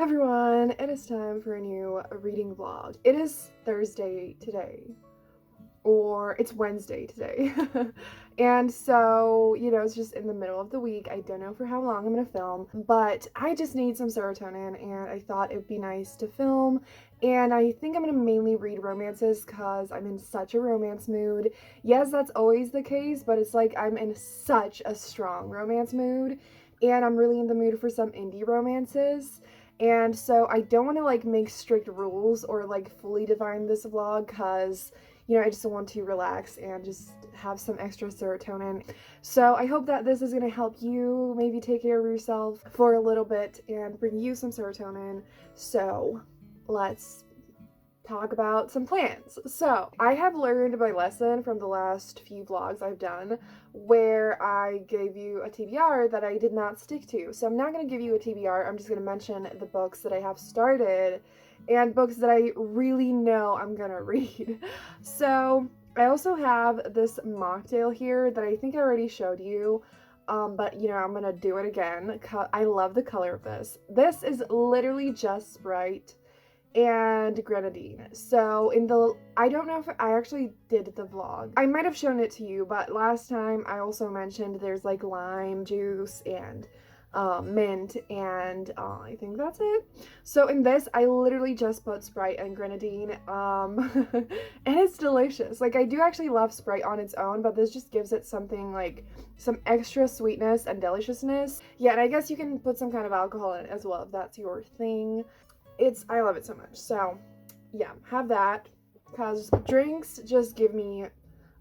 Everyone, it is time for a new reading vlog. It is Thursday today, or it's Wednesday today. And so, it's just in the middle of the week. I don't know for how long I'm gonna film, but I just need some serotonin and I thought it'd be nice to film. And I think I'm gonna mainly read romances because I'm in such a romance mood. Yes, that's always the case, but it's like I'm in such a strong romance mood and I'm really in the mood for some indie romances. And so I don't want to make strict rules or fully define this vlog because I just want to relax and just have some extra serotonin. So I hope that this is going to help you maybe take care of yourself for a little bit and bring you some serotonin. So let's talk about some plans. So I have learned my lesson from the last few vlogs I've done where I gave you a TBR that I did not stick to. So I'm not going to give you a TBR, I'm just going to mention the books that I have started and books that I really know I'm going to read. So I also have this mocktail here that I think I already showed you. But I'm gonna do it again. I love the color of this. This is literally just Sprite and grenadine. So I don't know if I actually did the vlog. I might have shown it to you, but last time I also mentioned there's lime juice and mint and I think that's it. So in this I literally just put Sprite and grenadine and it's delicious. I do actually love Sprite on its own, but this just gives it something some extra sweetness and deliciousness. Yeah, and I guess you can put some kind of alcohol in it as well if that's your thing. I love it so much. So yeah, have that because drinks just give me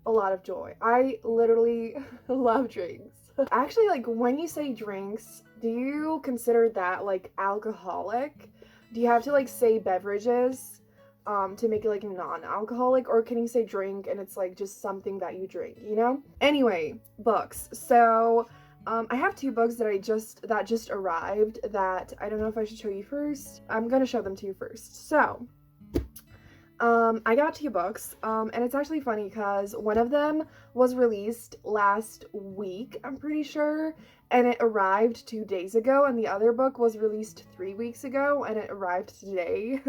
a lot of joy. I literally love drinks. Actually, when you say drinks, do you consider that alcoholic? Do you have to say beverages to make it non-alcoholic, or can you say drink and it's just something that you drink, Anyway, books. So I have two books that just arrived that I don't know if I should show you first. I'm gonna show them to you first. So, I got two books, and it's actually funny because one of them was released last week, I'm pretty sure, and it arrived 2 days ago, and the other book was released 3 weeks ago, and it arrived today.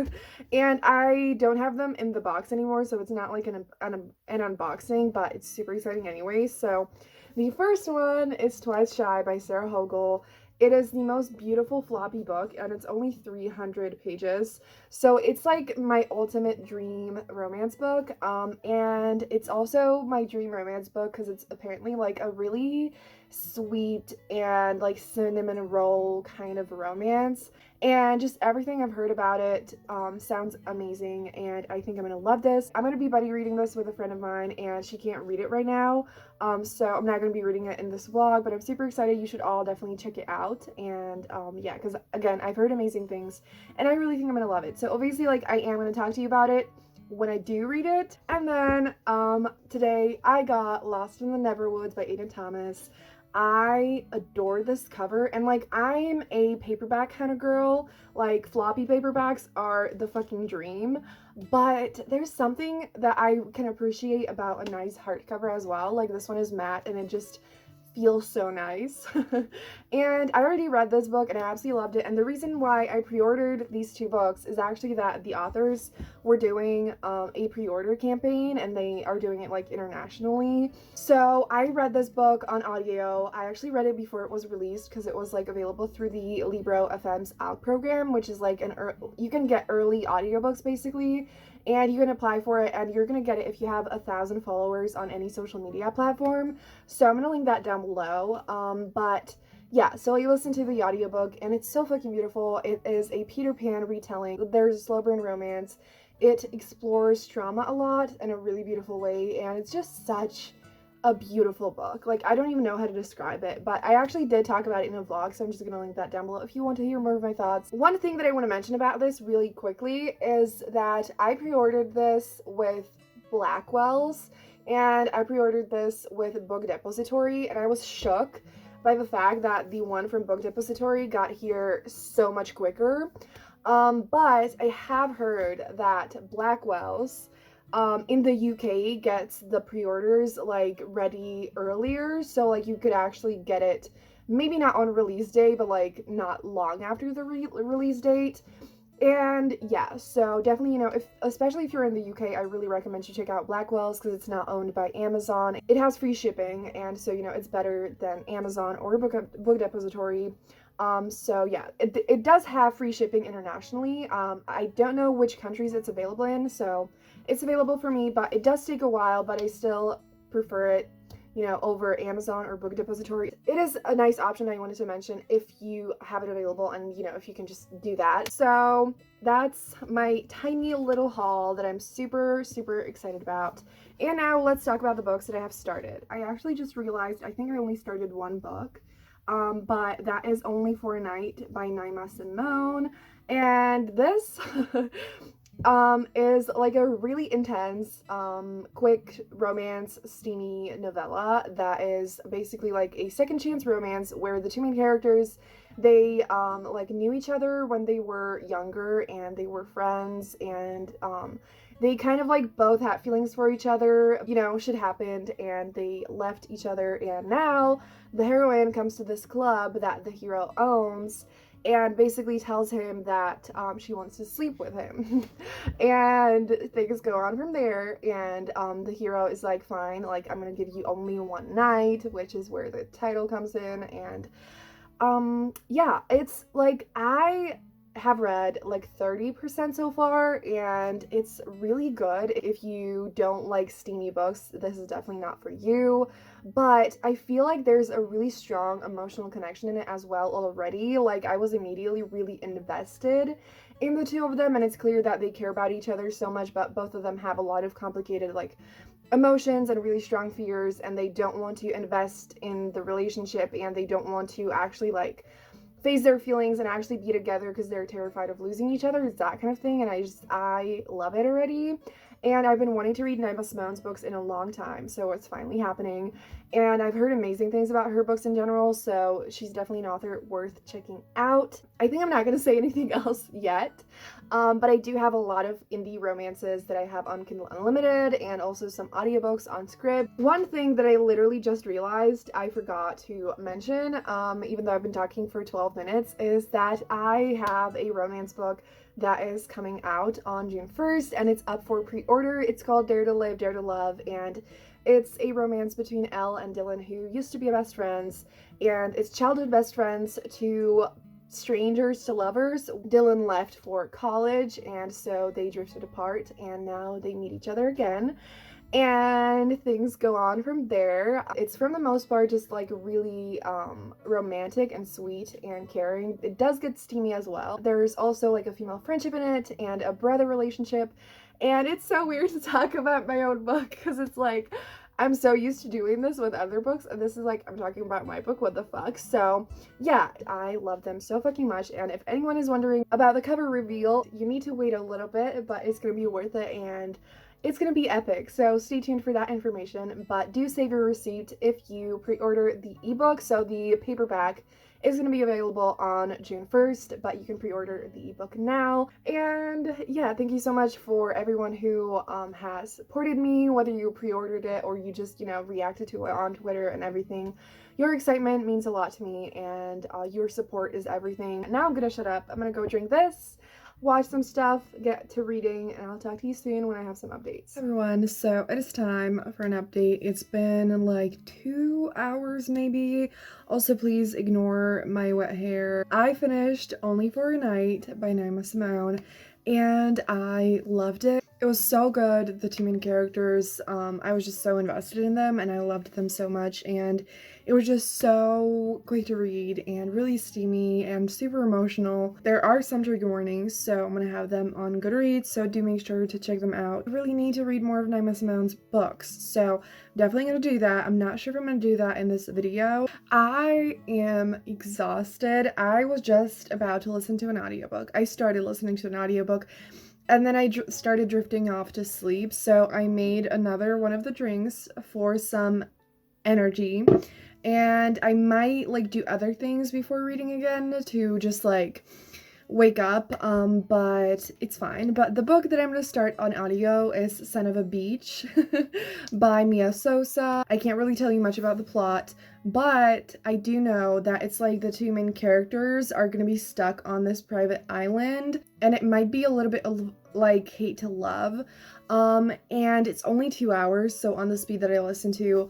And I don't have them in the box anymore, so it's not an unboxing, but it's super exciting anyway. So the first one is Twice Shy by Sarah Hogle. It is the most beautiful floppy book, and it's only 300 pages. So it's my ultimate dream romance book, and it's also my dream romance book because it's apparently a really sweet and cinnamon roll kind of romance. And just everything I've heard about it sounds amazing, and I think I'm gonna love this. I'm gonna be buddy reading this with a friend of mine, and she can't read it right now, so I'm not gonna be reading it in this vlog, but I'm super excited. You should all definitely check it out. And yeah, because again, I've heard amazing things, and I really think I'm gonna love it. So obviously, I am gonna talk to you about it when I do read it. And then today I got Lost in the Neverwoods by Aiden Thomas. I adore this cover, and I'm a paperback kind of girl. Floppy paperbacks are the fucking dream, but there's something that I can appreciate about a nice hardcover as well. This one is matte and it just feels so nice. And I already read this book and I absolutely loved it, and the reason why I pre-ordered these two books is actually that the authors were doing a pre-order campaign, and they are doing it internationally. So I read this book on audio. I actually read it before it was released because it was available through the Libro FM's ALC program, which is you can get early audiobooks basically, and you can apply for it, and you're gonna get it if you have 1,000 followers on any social media platform. So I'm gonna link that down below. But yeah, so you listen to the audiobook and it's so fucking beautiful. It is a Peter Pan retelling. There's a slow burn romance. It explores trauma a lot in a really beautiful way, and it's just such a beautiful book. I don't even know how to describe it, but I actually did talk about it in a vlog, so I'm just gonna link that down below if you want to hear more of my thoughts. One thing that I want to mention about this really quickly is that I pre-ordered this with Blackwell's, and I pre-ordered this with Book Depository, and I was shook by the fact that the one from Book Depository got here so much quicker. But I have heard that Blackwell's in the UK gets the pre-orders ready earlier, so you could actually get it maybe not on release day, but like not long after the release date. And yeah, so definitely, if especially if you're in the UK, I really recommend you check out Blackwell's because it's not owned by Amazon. It has free shipping, and so it's better than Amazon or Book Depository. So yeah, it does have free shipping internationally. I don't know which countries it's available in, so it's available for me, but it does take a while, but I still prefer it, over Amazon or Book Depository. It is a nice option I wanted to mention if you have it available and, if you can just do that. So that's my tiny little haul that I'm super, super excited about. And now let's talk about the books that I have started. I actually just realized I think I only started one book, but that is Only for a Night by Naima Simone. And this is like a really intense, quick romance, steamy novella that is basically like a second chance romance where the two main characters, they like knew each other when they were younger and they were friends, and they kind of like both had feelings for each other, shit happened and they left each other, and now the heroine comes to this club that the hero owns and basically tells him that she wants to sleep with him. And things go on from there, and the hero is like, fine, like, I'm gonna give you only one night, which is where the title comes in. And yeah, it's like, I have read like 30% so far, and it's really good. If you don't like steamy books, this is definitely not for you, but I feel like there's a really strong emotional connection in it as well already. Like, I was immediately really invested in the two of them, and it's clear that they care about each other so much, but both of them have a lot of complicated like emotions and really strong fears, and they don't want to invest in the relationship, and they don't want to actually like face their feelings and actually be together because they're terrified of losing each other. It's that kind of thing, and I love it already. And I've been wanting to read Naima Simone's books in a long time, so it's finally happening. And I've heard amazing things about her books in general, so she's definitely an author worth checking out. I think I'm not going to say anything else yet, but I do have a lot of indie romances that I have on Kindle Unlimited, and also some audiobooks on Scribd. One thing that I literally just realized I forgot to mention, even though I've been talking for 12 minutes, is that I have a romance book that is coming out on June 1st, and it's up for pre-order. It's called Dare to Live, Dare to Love, and it's a romance between Elle and Dylan, who used to be best friends, and it's childhood best friends to strangers to lovers. Dylan left for college, and so they drifted apart, and now they meet each other again, and things go on from there. It's for the most part just like really romantic and sweet and caring. It does get steamy as well. There's also like a female friendship in it and a brother relationship, and it's so weird to talk about my own book because it's like I'm so used to doing this with other books, and this is like I'm talking about my book, what the fuck. So yeah, I love them so fucking much, and if anyone is wondering about the cover reveal, you need to wait a little bit, but it's gonna be worth it, and it's gonna be epic, so stay tuned for that information. But do save your receipt if you pre-order the ebook. So the paperback is gonna be available on June 1st, but you can pre-order the ebook now. And yeah, thank you so much for everyone who has supported me, whether you pre-ordered it or you just, reacted to it on Twitter and everything. Your excitement means a lot to me, and your support is everything. Now I'm gonna shut up. I'm gonna go drink this, watch some stuff, get to reading, and I'll talk to you soon when I have some updates. Everyone, so it is time for an update. It's been like 2 hours maybe. Also, please ignore my wet hair. I finished Only for a Night by Naima Simone, and I loved it. It was so good. The two main characters, I was just so invested in them, and I loved them so much, and it was just so quick to read and really steamy and super emotional. There are some trigger warnings, so I'm gonna have them on Goodreads, so do make sure to check them out. I really need to read more of Naima Simone's books, so definitely gonna do that. I'm not sure if I'm gonna do that in this video. I am exhausted. I was just about to listen to an audiobook. I started listening to an audiobook, and then I started drifting off to sleep, so I made another one of the drinks for some energy, and I might like do other things before reading again to just like wake up, but it's fine. But the book that I'm gonna start on audio is Son of a Beach by Mia Sosa. I can't really tell you much about the plot, but I do know that it's like the two main characters are gonna be stuck on this private island, and it might be a little bit of like hate to love. And it's only 2 hours, so on the speed that I listen to,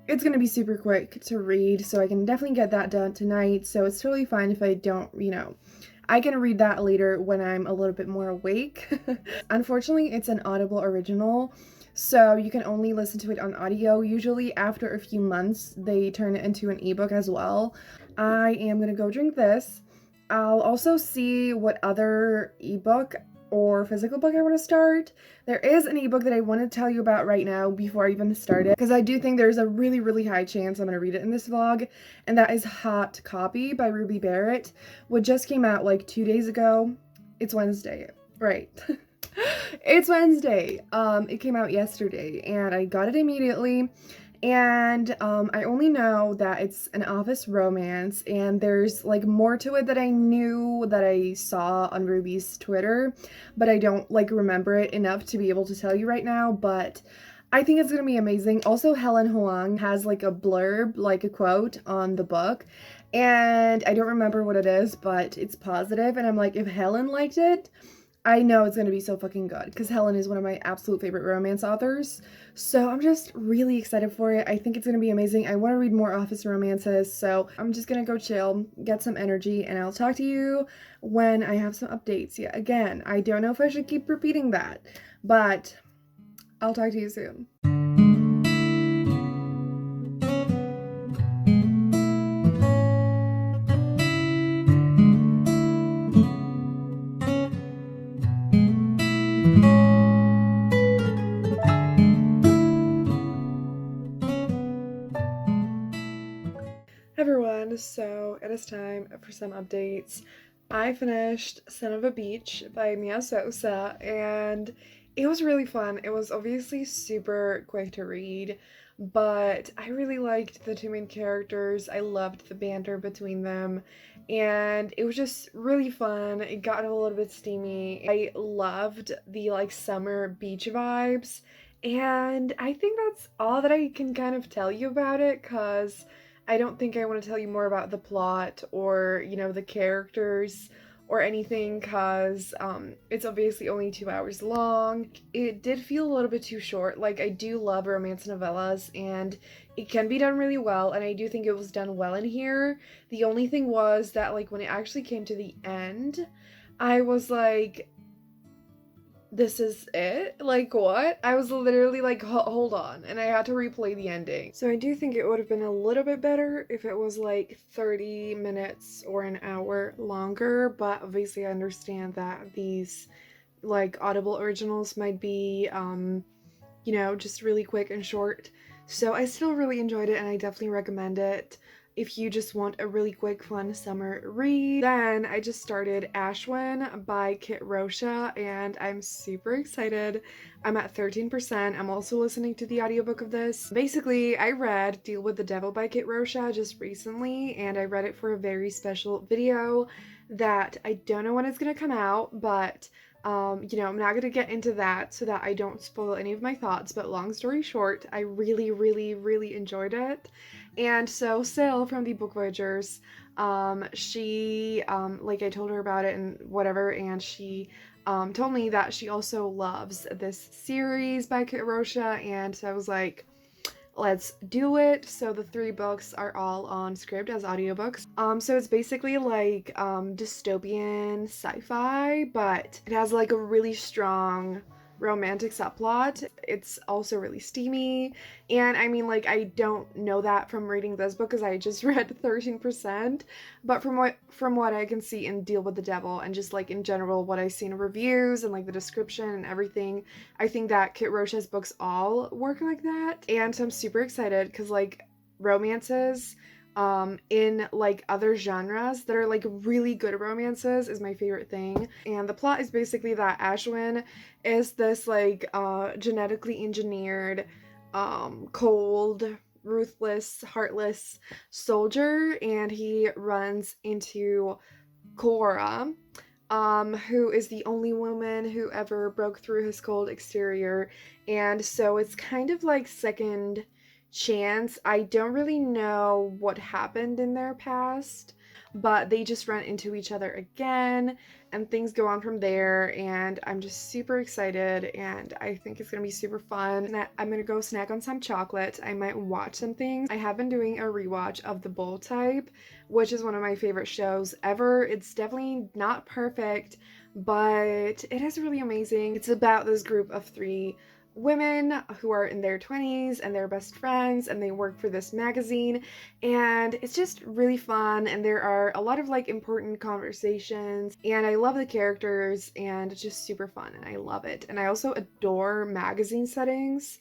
it's gonna be super quick to read, so I can definitely get that done tonight. So it's totally fine if I don't, I can read that later when I'm a little bit more awake. Unfortunately, it's an Audible original, so you can only listen to it on audio. Usually after a few months, they turn it into an ebook as well. I am gonna go drink this. I'll also see what other ebook or physical book I want to start. There is an ebook that I want to tell you about right now before I even start it, because I do think there's a really, really high chance I'm going to read it in this vlog, and that is Hot Copy by Ruby Barrett, which just came out like 2 days ago. It's Wednesday, right? It's Wednesday. It came out yesterday, and I got it immediately. And I only know that it's an office romance, and there's like more to it that I knew that I saw on Ruby's Twitter, but I don't like remember it enough to be able to tell you right now. But I think it's gonna be amazing. Also, Helen Hoang has like a blurb, like a quote on the book, and I don't remember what it is, but it's positive, and I'm like, if Helen liked it, I know it's gonna be so fucking good, because Helen is one of my absolute favorite romance authors. So I'm just really excited for it. I think it's gonna be amazing. I want to read more office romances, so I'm just gonna go chill, get some energy, and I'll talk to you when I have some updates. Yeah, again, I don't know if I should keep repeating that, but I'll talk to you soon. Everyone, so it is time for some updates. I finished Son of a Beach by Mia Sosa, and it was really fun. It was obviously super quick to read, but I really liked the two main characters. I loved the banter between them, and it was just really fun. It got a little bit steamy. I loved the like summer beach vibes, and I think that's all that I can kind of tell you about it, because I don't think I want to tell you more about the plot or, the characters or anything, because it's obviously only 2 hours long. It did feel a little bit too short. Like, I do love romance novellas, and it can be done really well, and I do think it was done well in here. The only thing was that, like, when it actually came to the end, I was like, this is it? Like, what? I was literally like, hold on, and I had to replay the ending. So I do think it would have been a little bit better if it was like 30 minutes or an hour longer, but obviously I understand that these like Audible originals might be just really quick and short. So I still really enjoyed it, and I definitely recommend it. If you just want a really quick, fun summer read. Then I just started Ashwin by Kit Rosha, and I'm super excited. I'm at 13%. I'm also listening to the audiobook of this. Basically, I read Deal with the Devil by Kit Rosha just recently, and I read it for a very special video that I don't know when it's gonna come out, but I'm not gonna get into that so that I don't spoil any of my thoughts, but long story short, I really, really, really enjoyed it. And so Sil from the Book Voyagers, she, like I told her about it and whatever, and she told me that she also loves this series by Kit Rosha, and so I was like, let's do it. So the 3 books are all on Scribd as audiobooks. So it's basically like dystopian sci-fi, but it has like a really strong romantic subplot. It's also really steamy, and I mean, like, I don't know that from reading this book because I just read 13%, but from what I can see in Deal with the Devil, and just like in general what I've seen in reviews and like the description and everything, I think that Kit Rosha's books all work like that. And so I'm super excited because like romances in like other genres that are like really good romances is my favorite thing. And the plot is basically that Ashwin is this like genetically engineered cold, ruthless, heartless soldier, and he runs into Cora, who is the only woman who ever broke through his cold exterior. And so it's kind of like second chance. I don't really know what happened in their past, but they just run into each other again and things go on from there. And I'm just super excited and I think it's gonna be super fun. And I'm gonna go snack on some chocolate. I might watch some things. I have been doing a rewatch of The Bold Type, which is one of my favorite shows ever. It's definitely not perfect, but it is really amazing. It's about this group of three women who are in their 20s and they're best friends and they work for this magazine, and it's just really fun and there are a lot of like important conversations and I love the characters and it's just super fun and I love it. And I also adore magazine settings.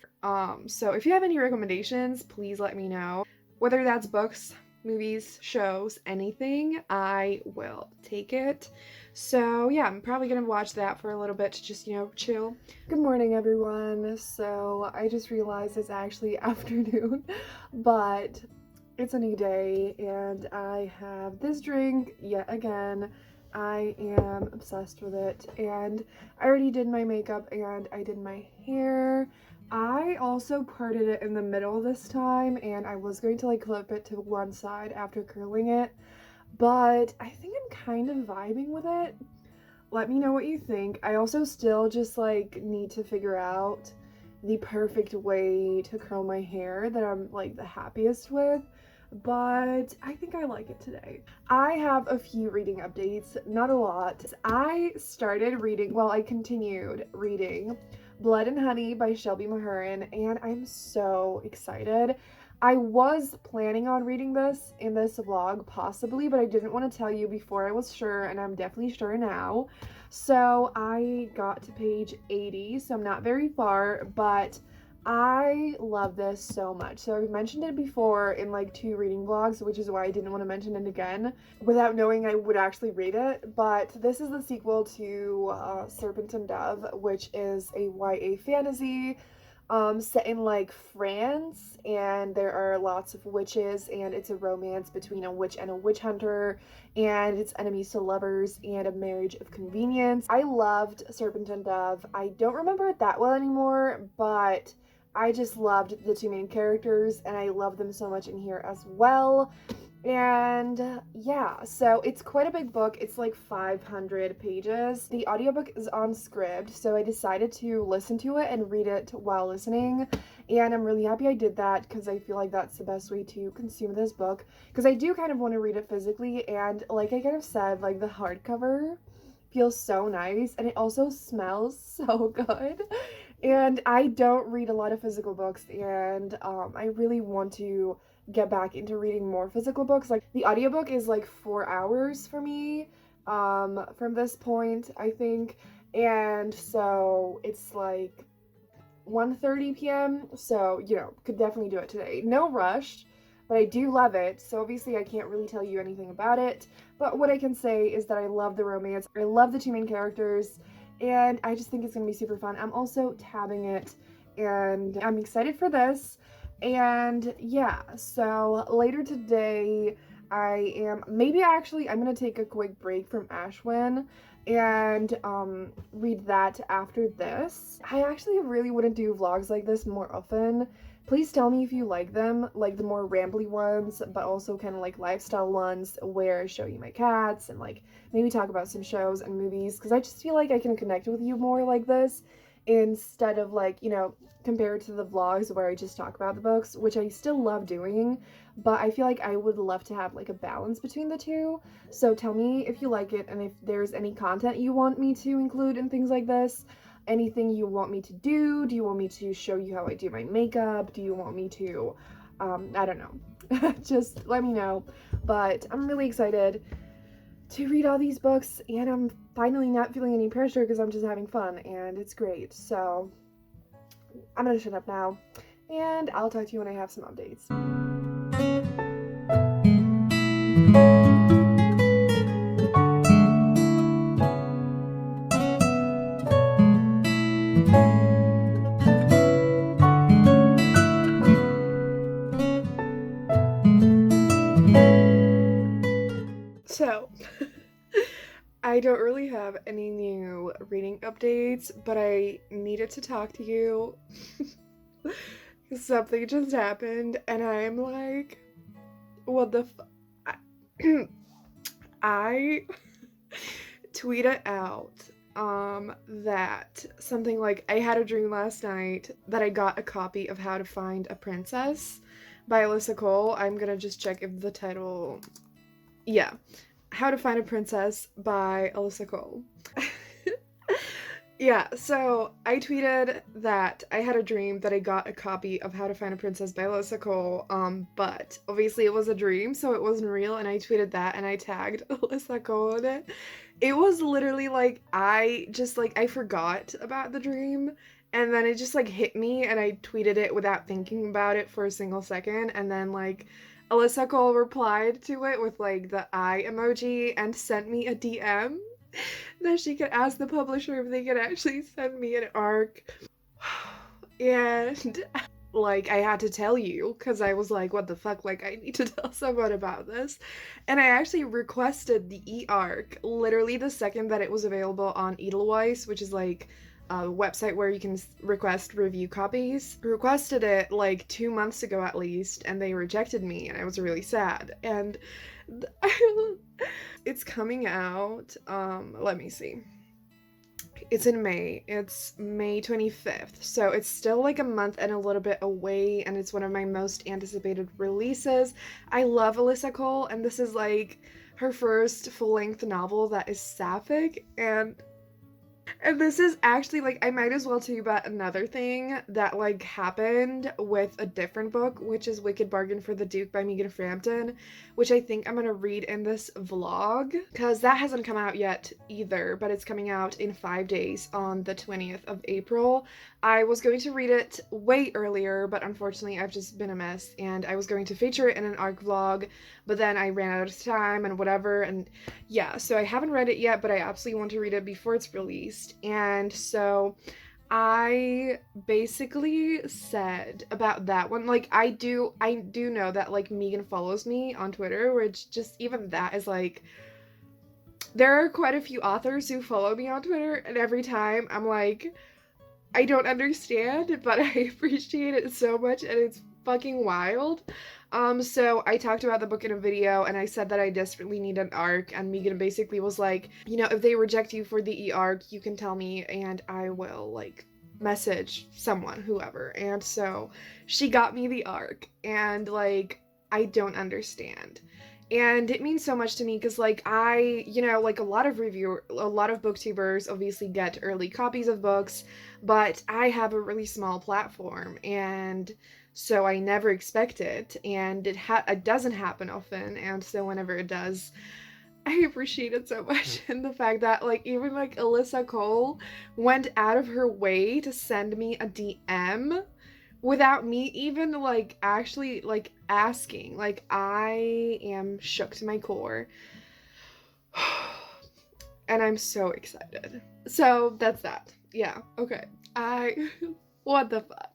So if you have any recommendations, please let me know. Whether that's books, movies, shows, anything, I will take it. So yeah, I'm probably gonna watch that for a little bit to just, chill. Good morning, everyone. So I just realized it's actually afternoon, but it's a new day and I have this drink yet again. I am obsessed with it and I already did my makeup and I did my hair. I also parted it in the middle this time and I was going to like clip it to one side after curling it, but I think I'm kind of vibing with it. Let me know what you think. I also still just like need to figure out the perfect way to curl my hair that I'm like the happiest with, but I think I like it today. I have a few reading updates, not a lot. I continued reading Blood and Honey by Shelby Mahurin, and I'm so excited. I was planning on reading this in this vlog, possibly, but I didn't want to tell you before I was sure, and I'm definitely sure now. So I got to page 80, so I'm not very far, but I love this so much. So I've mentioned it before in like 2 reading vlogs, which is why I didn't want to mention it again without knowing I would actually read it. But this is the sequel to Serpent and Dove, which is a YA fantasy set in like France, and there are lots of witches, and it's a romance between a witch and a witch hunter, and it's enemies to lovers and a marriage of convenience. I loved Serpent and Dove. I don't remember it that well anymore, but I just loved the 2 main characters and I love them so much in here as well. And yeah, so it's quite a big book. It's like 500 pages. The audiobook is on Scribd, so I decided to listen to it and read it while listening. And I'm really happy I did that because I feel like that's the best way to consume this book. Because I do kind of want to read it physically, and like I kind of said, like the hardcover feels so nice and it also smells so good. And I don't read a lot of physical books, and I really want to get back into reading more physical books. Like the audiobook is like 4 hours for me from this point, I think, and so it's like 1:30 p.m. so could definitely do it today. No rush, but I do love it. So obviously I can't really tell you anything about it, but what I can say is that I love the romance, I love the 2 main characters, and I just think it's gonna be super fun. I'm also tabbing it and I'm excited for this. And yeah, so later today I'm gonna take a quick break from Ashwin and read that after this. I actually really want to do vlogs like this more often. Please tell me if you like them, like the more rambly ones, but also kind of like lifestyle ones where I show you my cats and like maybe talk about some shows and movies, because I just feel like I can connect with you more like this instead of like, compared to the vlogs where I just talk about the books, which I still love doing, but I feel like I would love to have like a balance between the two. So tell me if you like it and if there's any content you want me to include in things like this. Anything you want me to do? Do you want me to show you how I do my makeup? Do you want me to, I don't know. Just let me know. But I'm really excited to read all these books, and I'm finally not feeling any pressure because I'm just having fun, and it's great. So I'm gonna shut up now, and I'll talk to you when I have some updates. So, I don't really have new reading updates, but I needed to talk to you. Something just happened, and I'm like, what the I tweeted out that something like, I had a dream last night that I got a copy of How to Find a Princess by Alyssa Cole. I'm gonna just check if the title, yeah, How to Find a Princess by Alyssa Cole. Yeah, so I tweeted that I had a dream that I got a copy of How to Find a Princess by Alyssa Cole, but obviously it was a dream, so it wasn't real, and I tweeted that, and I tagged Alyssa Cole in it. It was literally like, I forgot about the dream, and then it just, like, hit me, and I tweeted it without thinking about it for a single second, and then, like, Alyssa Cole replied to it with, like, the eye emoji and sent me a DM that she could ask the publisher if they could actually send me an arc. And like, I had to tell you because I was like, what the fuck, like, I need to tell someone about this. And I actually requested the e-arc literally the second that it was available on Edelweiss, which is like a website where you can request review copies. Requested it like 2 months ago at least, and they rejected me, and I was really sad. And it's coming out, let me see. It's in May. It's May 25th. So it's still like a month and a little bit away, and it's one of my most anticipated releases. I love Alyssa Cole, and this is like her first full-length novel that is sapphic, and this is actually, like, I might as well tell you about another thing that, like, happened with a different book, which is Wicked Bargain for the Duke by Megan Frampton, which I think I'm gonna read in this vlog, because that hasn't come out yet either, but it's coming out in 5 days on the 20th of April. I was going to read it way earlier, but unfortunately I've just been a mess, and I was going to feature it in an ARC vlog, but then I ran out of time and whatever, and yeah, so I haven't read it yet, but I absolutely want to read it before it's released. And so I basically said about that one, like, I do know that, like, Megan follows me on Twitter, which just even that is like, there are quite a few authors who follow me on Twitter, and every time I'm like, I don't understand, but I appreciate it so much, and it's fucking wild. So I talked about the book in a video, and I said that I desperately need an arc, and Megan basically was like, you know, if they reject you for the e-arc, you can tell me, and I will, like, message someone, whoever. And so she got me the arc, and, like, I don't understand. And it means so much to me because, like, you know, like, a lot of booktubers obviously get early copies of books, but I have a really small platform, and so I never expect it, and it doesn't happen often, and so whenever it does, I appreciate it so much. And the fact that, like, even, like, Alyssa Cole went out of her way to send me a DM without me even, like, actually, like, asking. Like, I am shook to my core. And I'm so excited. So that's that. Yeah, okay. What the fuck?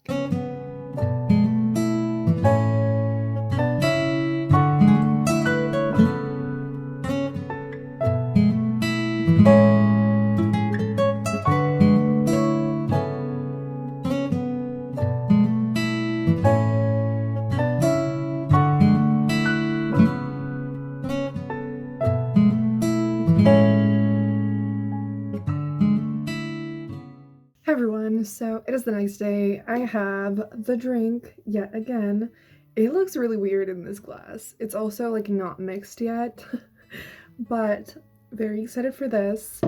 Hey everyone, so it is the next day. I have the drink yet again. It looks really weird in this glass. It's also, like, not mixed yet, but very excited for this.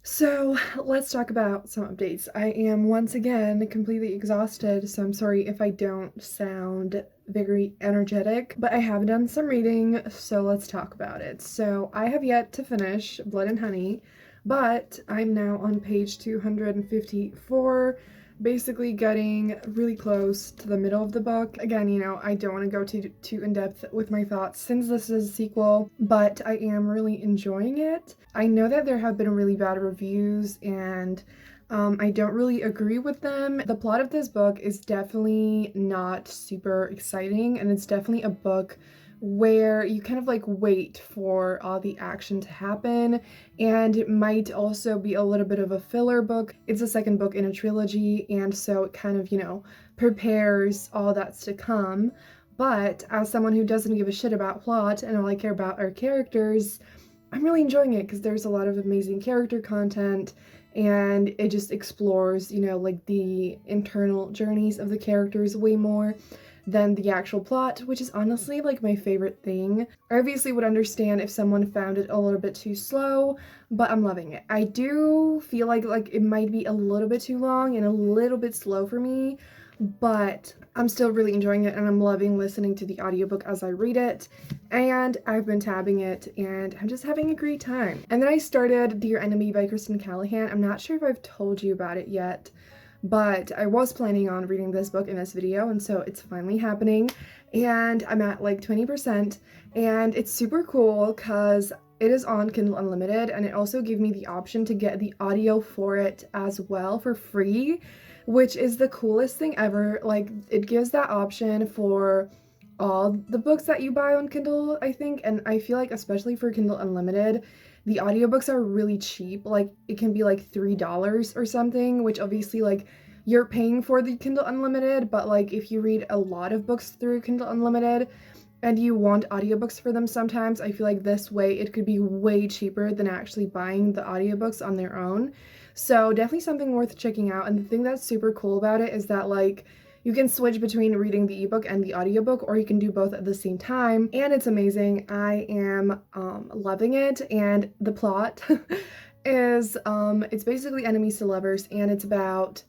So let's talk about some updates. I am once again completely exhausted, so I'm sorry if I don't sound very energetic, but I have done some reading, so let's talk about it. So I have yet to finish Blood and Honey, but I'm now on page 254, basically getting really close to the middle of the book. Again, you know, I don't want to go too in-depth with my thoughts since this is a sequel, but I am really enjoying it. I know that there have been really bad reviews, and I don't really agree with them. The plot of this book is definitely not super exciting, and it's definitely a book where you kind of like wait for all the action to happen, and it might also be a little bit of a filler book. It's the second book in a trilogy, and so it kind of, prepares all that's to come. But as someone who doesn't give a shit about plot and all I care about are characters, I'm really enjoying it because there's a lot of amazing character content, and it just explores, like the internal journeys of the characters way more than the actual plot, which is honestly like my favorite thing. I obviously would understand if someone found it a little bit too slow, but I'm loving it. I do feel like it might be a little bit too long and a little bit slow for me, but I'm still really enjoying it, and I'm loving listening to the audiobook as I read it, and I've been tabbing it, and I'm just having a great time. And then I started Dear Enemy by Kristen Callahan. I'm not sure if I've told you about it yet, but I was planning on reading this book in this video, and so it's finally happening, and I'm at like 20%, and it's super cool because it is on Kindle Unlimited, and it also gave me the option to get the audio for it as well for free, which is the coolest thing ever. Like, it gives that option for all the books that you buy on Kindle, I think, and I feel like especially for Kindle Unlimited, the audiobooks are really cheap. Like, it can be like $3 or something, which obviously, like, you're paying for the Kindle Unlimited, but like if you read a lot of books through Kindle Unlimited and you want audiobooks for them sometimes, I feel like this way it could be way cheaper than actually buying the audiobooks on their own. So definitely something worth checking out. And the thing that's super cool about it is that like you can switch between reading the ebook and the audiobook, or you can do both at the same time, and it's amazing. I am loving it. And the plot is it's basically enemies to lovers, and it's about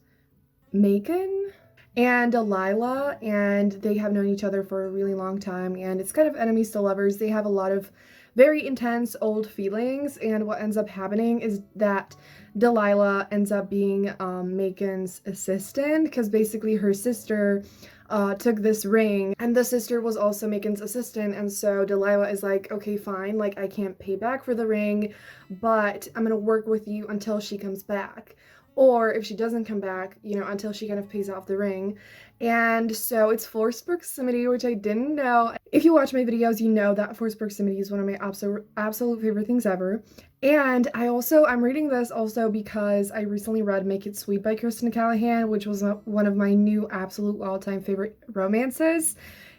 Macon and Delilah, and they have known each other for a really long time, and it's kind of enemies to lovers. They have a lot of very intense old feelings, and what ends up happening is that Delilah ends up being Macon's assistant, because basically her sister took this ring, and the sister was also Macon's assistant, and so Delilah is like, okay, fine, like I can't pay back for the ring, but I'm gonna work with you until she comes back. Or if she doesn't come back, until she kind of pays off the ring. And so it's forced proximity, which I didn't know. If you watch my videos, you know that forced proximity is one of my absolute favorite things ever. And I'm reading this also because I recently read Make It Sweet by Kristen Callahan, which was one of my new absolute all-time favorite romances.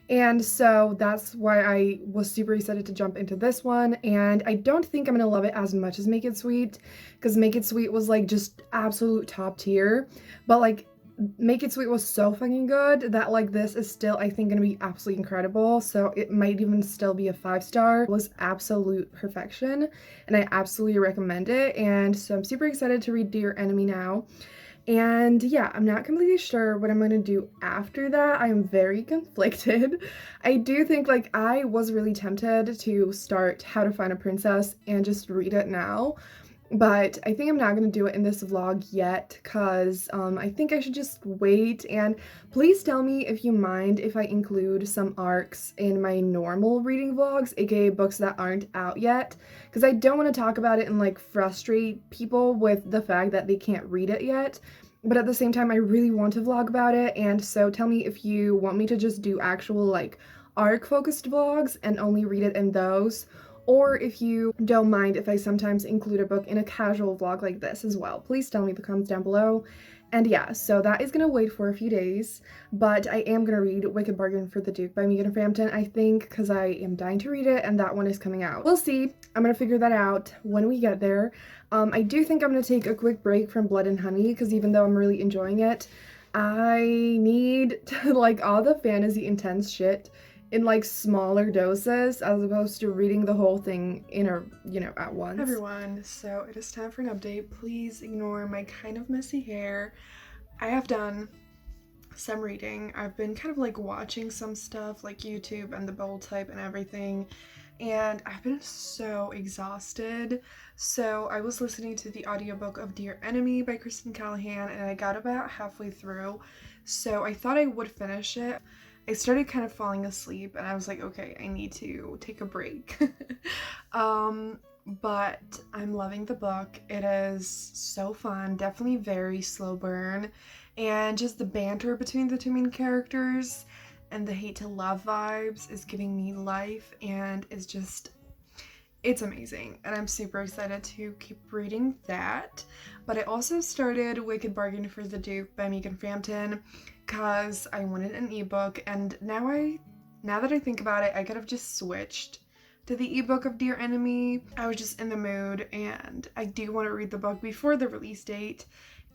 And so that's why I was super excited to jump into this one, and I don't think I'm gonna love it as much as Make It Sweet, because Make It Sweet was like just absolute top tier, but like Make It Sweet was so fucking good that like this is still, I think, gonna be absolutely incredible, so it might even still be a 5-star. It was absolute perfection, and I absolutely recommend it, and so I'm super excited to read Dear Enemy now. And yeah, I'm not completely sure what I'm going to do after that. I am very conflicted. I do think like I was really tempted to start How to Find a Princess and just read it now, but I think I'm not going to do it in this vlog yet because I think I should just wait. And please tell me if you mind if I include some arcs in my normal reading vlogs, aka books that aren't out yet, because I don't want to talk about it and like frustrate people with the fact that they can't read it yet. But at the same time, I really want to vlog about it, and so tell me if you want me to just do actual like arc-focused vlogs and only read it in those, or if you don't mind if I sometimes include a book in a casual vlog like this as well. Please tell me in the comments down below. And yeah, so that is gonna wait for a few days, but I am gonna read Wicked Bargain for the Duke by Megan Frampton, I think, because I am dying to read it, and that one is coming out. We'll see. I'm gonna figure that out when we get there. I do think I'm gonna take a quick break from Blood and Honey, because even though I'm really enjoying it, I need to, like, all the fantasy intense shit in like smaller doses as opposed to reading the whole thing in at once. Everyone, so it is time for an update. Please ignore my kind of messy hair. I have done some reading. I've been kind of like watching some stuff like YouTube and the Bold Type and everything, and I've been so exhausted. So I was listening to the audiobook of Dear Enemy by Kristen Callahan, and I got about halfway through, so I thought I would finish it. I started kind of falling asleep, and I was like, okay, I need to take a break. But I'm loving the book. It is so fun, definitely very slow burn, and just the banter between the two main characters and the hate to love vibes is giving me life, and it's amazing, and I'm super excited to keep reading that. But I also started Wicked Bargain for the Duke by Megan Frampton because I wanted an ebook, and now that I think about it, I could have just switched to the ebook of Dear Enemy. I was just in the mood, and I do want to read the book before the release date.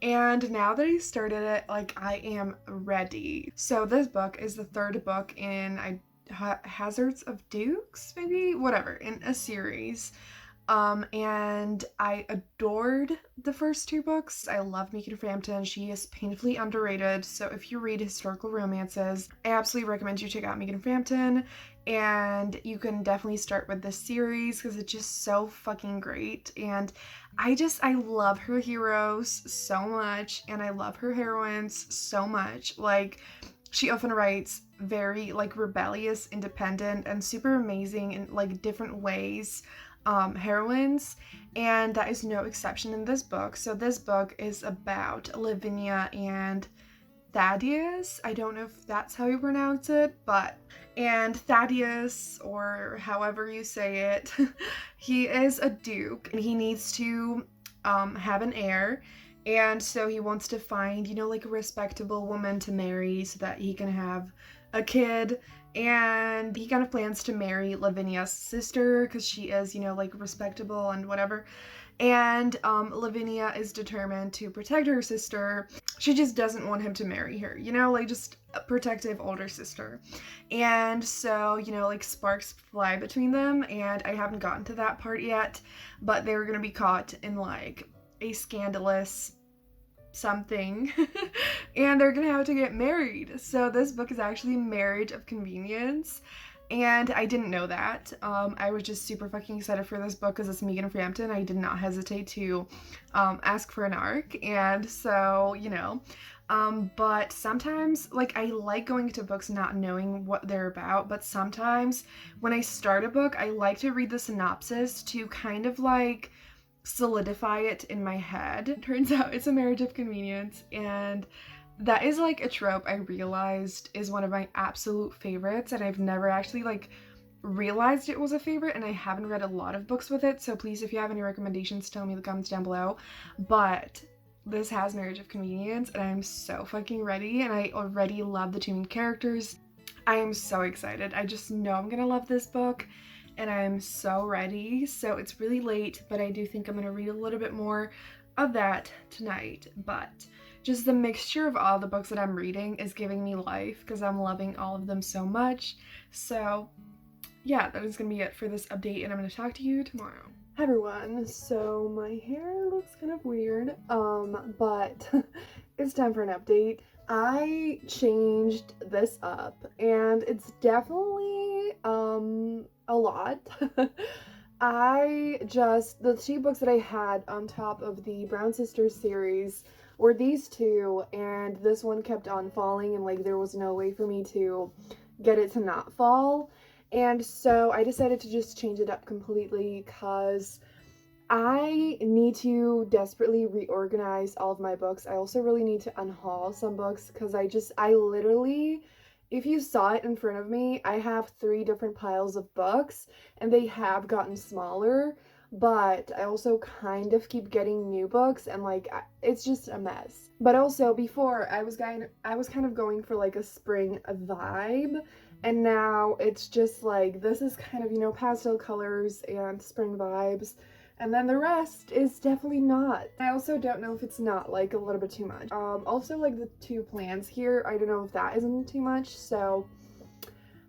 And now that I started it, like, I am ready. So this book is the third book in Hazards of Dukes, maybe? Whatever, in a series. And I adored the first two books. I love Megan Frampton. She is painfully underrated. So if you read historical romances, I absolutely recommend you check out Megan Frampton. And you can definitely start with this series because it's just so fucking great. And I love her heroes so much, and I love her heroines so much. Like, she often writes very, like, rebellious, independent, and super amazing in, like, different ways heroines, and that is no exception in this book. So this book is about Lavinia and Thaddeus. I don't know if that's how you pronounce it, and Thaddeus, or however you say it, he is a duke, and he needs to have an heir. And so he wants to find, like, a respectable woman to marry so that he can have a kid. And he kind of plans to marry Lavinia's sister because she is, like, respectable and whatever. And Lavinia is determined to protect her sister. She just doesn't want him to marry her, like, just a protective older sister. And so, like, sparks fly between them, and I haven't gotten to that part yet, but they're gonna be caught in, like, a scandalous something and they're gonna have to get married. So this book is actually Marriage of Convenience, and I didn't know that. I was just super fucking excited for this book because it's Megan Frampton. I did not hesitate to ask for an arc, and so, but sometimes, like, I like going into books not knowing what they're about, but sometimes when I start a book, I like to read the synopsis to kind of, like, solidify it in my head. It turns out it's A Marriage of Convenience, and that is, like, a trope I realized is one of my absolute favorites, and I've never actually, like, realized it was a favorite, and I haven't read a lot of books with it, so please, if you have any recommendations, tell me in the comments down below. But this has Marriage of Convenience, and I'm so fucking ready, and I already love the two main characters. I am so excited. I just know I'm gonna love this book, and I'm so ready. So it's really late, but I do think I'm gonna read a little bit more of that tonight. But just the mixture of all the books that I'm reading is giving me life because I'm loving all of them so much. So yeah, that is gonna be it for this update, and I'm gonna talk to you tomorrow. Hi everyone, so my hair looks kind of weird, but it's time for an update. I changed this up, and it's definitely a lot. The two books that I had on top of the Brown Sisters series were these two, and this one kept on falling, and, like, there was no way for me to get it to not fall. And so I decided to just change it up completely because I need to desperately reorganize all of my books. I also really need to unhaul some books because I literally, if you saw it in front of me, I have 3 different piles of books, and they have gotten smaller, but I also kind of keep getting new books, and, like, it's just a mess. But also, before, I was kind of going for, like, a spring vibe, and now it's just like, this is kind of, pastel colors and spring vibes, and then the rest is definitely not. I also don't know if it's not, like, a little bit too much. Also, like, the 2 plans here, I don't know if that isn't too much, so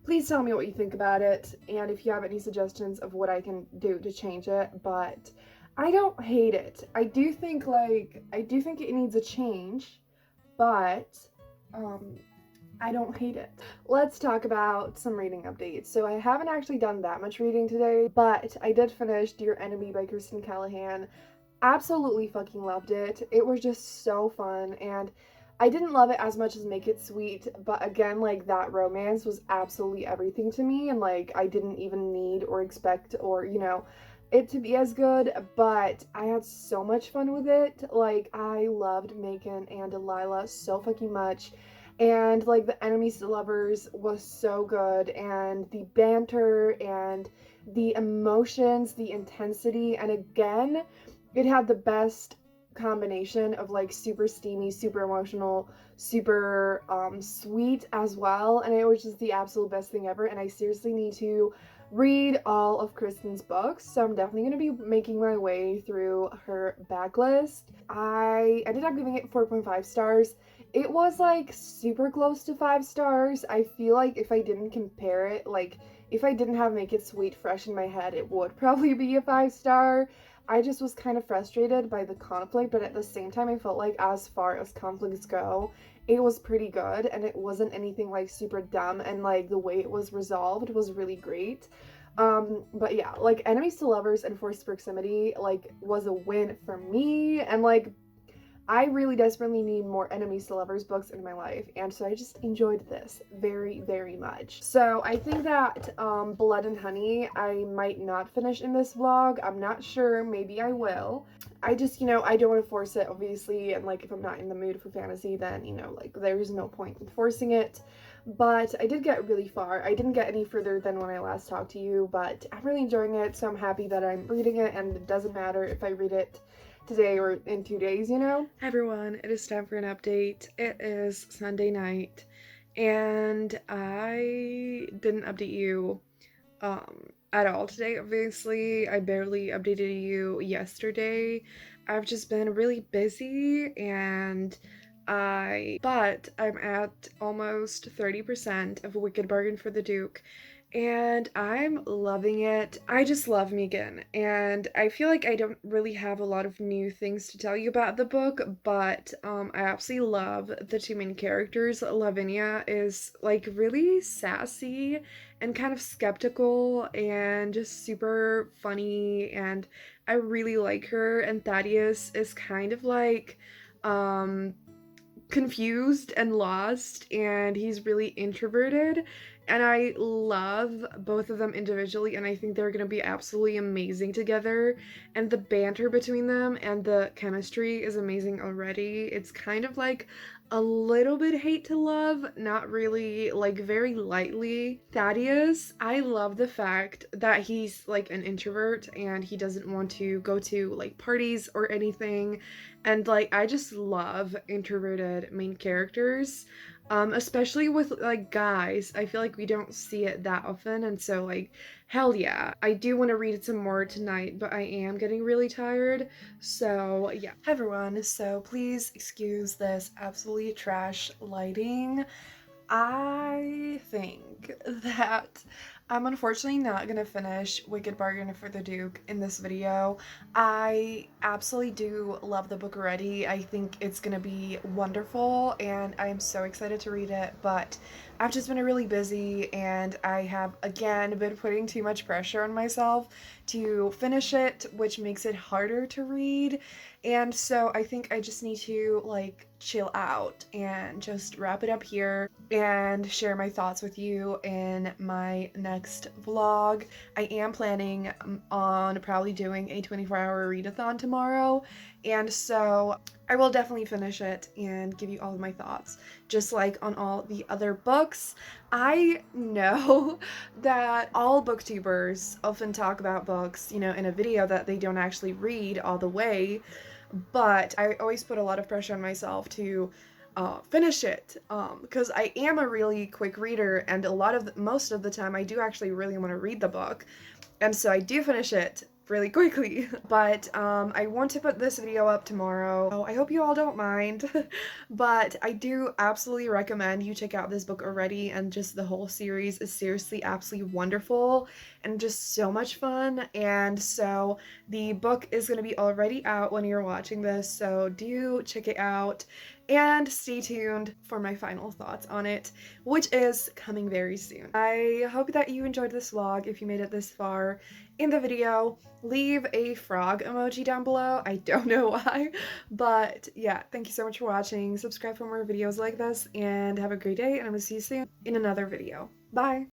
please tell me what you think about it, and if you have any suggestions of what I can do to change it. But I don't hate it. I do think it needs a change, but I don't hate it. Let's talk about some reading updates. So I haven't actually done that much reading today, but I did finish Dear Enemy by Kristen Callahan. Absolutely fucking loved it. It was just so fun, and I didn't love it as much as Make It Sweet, but again, like, that romance was absolutely everything to me, and, like, I didn't even need or expect or, it to be as good, but I had so much fun with it. Like, I loved Macon and Delilah so fucking much. and like the enemies to lovers was so good, and the banter and the emotions, the intensity, and again, it had the best combination of like super steamy, super emotional, super sweet as well, and it was just the absolute best thing ever. And I seriously need to read all of Kristen's books, so I'm definitely going to be making my way through her backlist. I ended up giving it 4.5 stars. It was like super close to 5 stars. I feel like if I didn't compare it, like if I didn't have Make It Sweet fresh in my head, it would probably be a 5 star. I just was kind of frustrated by the conflict, but at the same time, I felt like as far as conflicts go, it was pretty good, and it wasn't anything like super dumb, and like the way it was resolved was really great. But yeah, like Enemies to Lovers and Forced Proximity like was a win for me, and like I really desperately need more Enemies to Lovers books in my life, and so I just enjoyed this very, very much. So I think that Blood and Honey I might not finish in this vlog. I'm not sure, maybe I will. I just, I don't want to force it, obviously, and like if I'm not in the mood for fantasy, then, like there's no point in forcing it. But I did get really far. I didn't get any further than when I last talked to you, but I'm really enjoying it, so I'm happy that I'm reading it, and it doesn't matter if I read it today or in 2 days. Hi everyone, it is time for an update. It is Sunday night, and I didn't update you at all today, obviously. I barely updated you yesterday. I've just been really busy, and but I'm at almost 30% of Wicked Bargain for the Duke, and I'm loving it. I just love Megan, and I feel like I don't really have a lot of new things to tell you about the book, but I absolutely love the two main characters. Lavinia is like really sassy and kind of skeptical and just super funny, and I really like her. And Thaddeus is kind of like confused and lost, and he's really introverted, and I love both of them individually, and I think they're gonna be absolutely amazing together, and the banter between them and the chemistry is amazing already. It's kind of like a little bit hate to love, not really, like very lightly. Thaddeus, I love the fact that he's like an introvert and he doesn't want to go to like parties or anything, and like I just love introverted main characters, especially with like guys. I feel like we don't see it that often, and so like hell yeah, I do want to read it some more tonight, but I am getting really tired. So yeah. Hi everyone, so please excuse this absolutely trash lighting. I think that I'm unfortunately not gonna finish Wicked Bargain for the Duke in this video. I absolutely do love the book already. I think it's gonna be wonderful, and I am so excited to read it, but I've just been really busy, and I have again been putting too much pressure on myself to finish it, which makes it harder to read. And so I think I just need to like chill out and just wrap it up here and share my thoughts with you in my next vlog. I am planning on probably doing a 24-hour readathon tomorrow, and so I will definitely finish it and give you all of my thoughts, just like on all the other books. I know that all booktubers often talk about books, in a video that they don't actually read all the way, but I always put a lot of pressure on myself to finish it, because I am a really quick reader, and most of the time I do actually really want to read the book, and so I do finish it really quickly. But I want to put this video up tomorrow. Oh, I hope you all don't mind, but I do absolutely recommend you check out this book already, and just the whole series is seriously absolutely wonderful and just so much fun. And so the book is going to be already out when you're watching this, so do check it out and stay tuned for my final thoughts on it, which is coming very soon. I hope that you enjoyed this vlog. If you made it this far in the video, leave a frog emoji down below. I don't know why, but yeah, thank you so much for watching. Subscribe for more videos like this, and have a great day, and I'm gonna see you soon in another video. Bye!